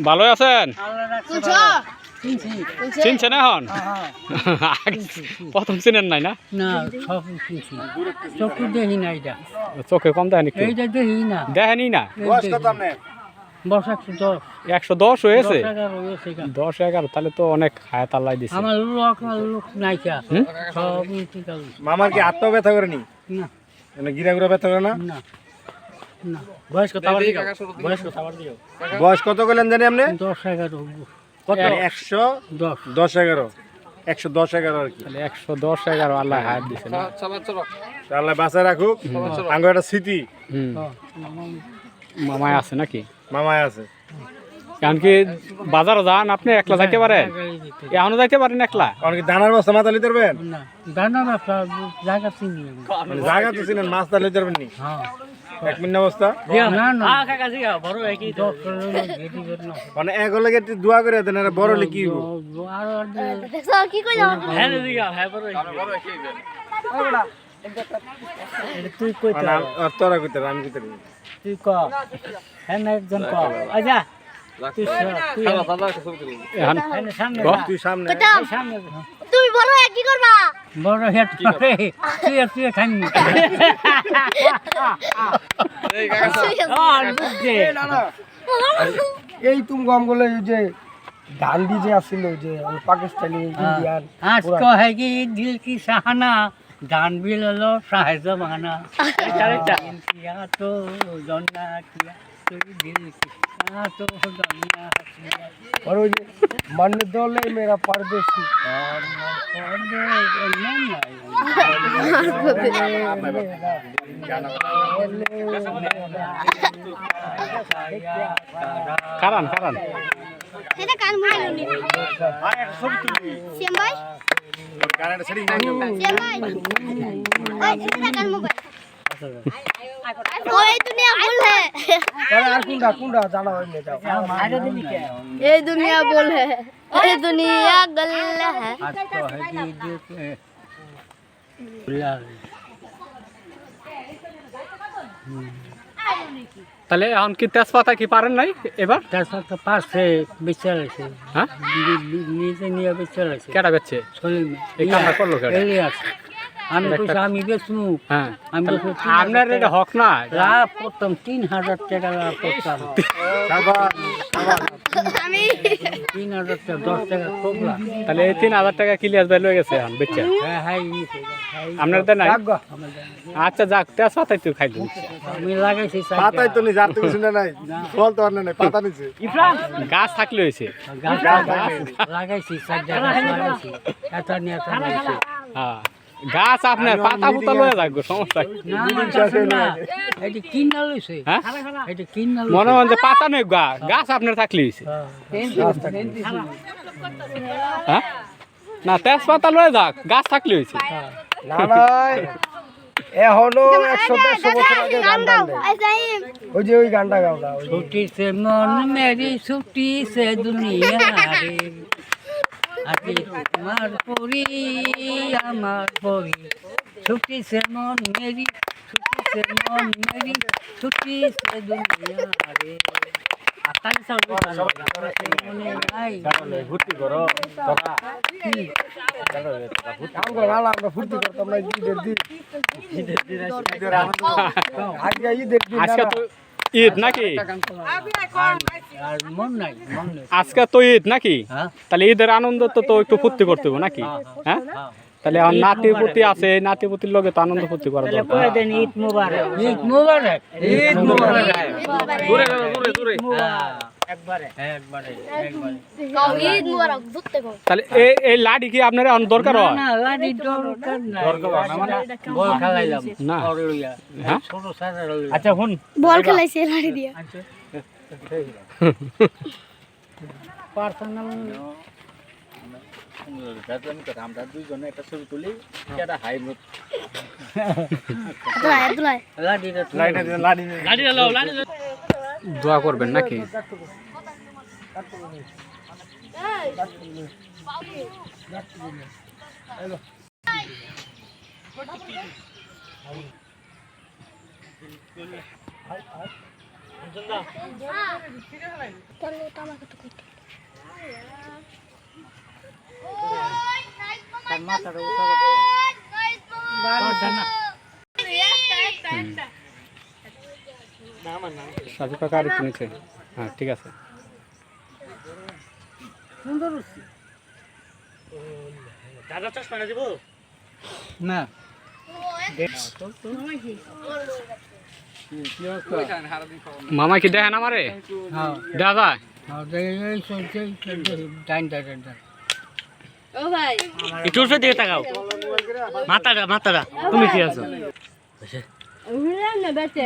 ভালো আছেন? চিনছেন এখন? প্রথম চিনেন নাই না? চোখে কম দেখেনি, দেখেনি না? 110 হয়েছে, 10-11, তাহলে তো অনেক হায়াত আল্লাহ দিছে। মামার কি আত্মা ব্যথা করেনি? গিরা গুড়া ব্যথা করে না? বয়স কত করলেন জানি আপনি? 110-11 আর কি। 110-11 আল্লাহ হায়াত দিছে। আল্লাহ বাঁচায় রাখুক। আঙ্গুর একটা স্মৃতি। মামায় আছে নাকি? মামায় আছে। এমনকি বাজারও যান আপনি, একলা যাইতে পারেন? এখনো যাইতে পারেন একলা? কি দানার বস্তা মাথা লিতে পারবেন? জায়গা তো চিনেন, মাছ তা লিতে পারবেন নি? 1 মিনিট বস্তা মানে এক হলে দোয়া করে দেন, বড় হলে কি তোরা করতে আমি করতে তুই ক হ্যাঁ একজন ক আচ্ছা তুই সামনে তুমি বড় কি করবা? বড় হেড করে তুই খানি এই তুমি গম বলে যে গান্ধী যে আসছিল যে পাকিস্তানি ইন্ডিয়ান আজকে হয় কি দিল কি সাহানা গান বিল হলো সাহেব বাহানা কিয়া তো জন্না কিয়া তুই দিল কি তো জন্না और वो मन दौले मेरा परदेसी কারণ কারণ এটা কার মোবাইল নি? আরে একটা ছবি তুলি সিএম ভাই, গাড়িটা সেটিং নাই সিএম ভাই ওই এটা কার মোবাইল? ওই দুনিয়া बोल है, अरे यार कुंडा कुंडा जाना है ले जाओ ये दुनिया बोल है, ये दुनिया गल है। আজকে হয় কি তাহলে এখন কি তেজপাতা কি পারেন নাই এবার? তার সাথে পাশে বিচার আছে, হ্যাঁ নিজে নিয়ে বিচার আছে। কেটা বেচছে? সলিম এই কামটা করলো কেটা? এলিয়াস আমি কইছি আমি বেচমু, হ্যাঁ আমি বেচমু আপনার এটা হক না। লাভ করতাম 3000 টাকা লাভ করতাম, আমি 3000 টাকা 10 টাকা কমলা। তাহলে এই 3000 টাকা কিলিয়াস ভাই লয়ে গেছে এখন বেচছে। হ্যাঁ হাই আপনার তো নাই? আচ্ছা যাক, তেজপাতাই তুই খাইলু। আমি লাগাইছি পাতাই তো নি যার তো কিছু নাই ফল তো আর নাই, পাতা নিছে গাছ থাকলে হয়েছে। লাগাইছি 4 জায়গা লাগাইছি, এটা নিয়ে তো লাগাইছি। হ্যাঁ গাছ আপনার পাতা পুতা লয়ে যাক, সমস্যা কি? না এটা কিনা লইছে, হ্যাঁ এটা কিনা মনে হয় যে পাতা নেই, গাছ আপনার থাকলে হয়েছে। হ্যাঁ না তেজপাতা লয়ে যাক, গাছ থাকলে হয়েছে। না না এখনো 110 বছর আগে গান গাও ওই যে ওই গানটা গাও না ছুটি সে মন মেরি ছুটি সে দুনিয়া রে আজকে তোমার পরি আমার পরি ছুটি সে মন মেরি ছুটি সে মন মেরি ছুটি সে দুনিয়া রে আকাল সব মনে নাই ভর্তি করো তোরা কাম করো না আমরা ফুর্তি করতাম না ঈদের দিন আজকে ঈদের দিন আজকে তো ঈদ নাকি? আর মন নাই মন নেই। আজকে তো ঈদ নাকি? হ্যাঁ তাহলে ঈদের আনন্দ তো একটু ফুর্তি করতে হবে নাকি? হ্যাঁ তাহলে এখন নাতি পুতি আছে, নাতি পুতির লগে তো আনন্দ ফুর্তি করা দরকার। কয়ে দেন ঈদ মুবারক, ঈদ মুবারক, ঈদ মুবারক। দূরে গেল, দূরে দূরে। একবারে একবারে একবারে গাও ঈদ মুবারক দুতে গো। তাহলে এই লাডি কি আপনার এখন দরকার হয়? না লাডি দরকার নাই, বল খেলাইলাম না। আর লইয়া হ্যাঁ? ছোট সারা লইয়া। আচ্ছা শুন, বল খেলাইছে লাড়ি দিয়া। পার্সোনাল আমরা দুইজনে একটা ছবি তুলি, এটা হাই মুড দুলাই দুলাই লাডিটা লাইটা লাডি লাডি লাও, লাডি দোয়া করবেন নাকি? সাজু কাকা আর একটু নিচে। হ্যাঁ ঠিক আছে। সুন্দর হচ্ছে না মামা কি দেখেন আমারে? হ্যাঁ দেখা যায়? এই চলছে ডাইনটা ডাইনটা ও ভাই একটু উঠে দিকে তাকাও মাথাটা তুমি কি আছো না বেটে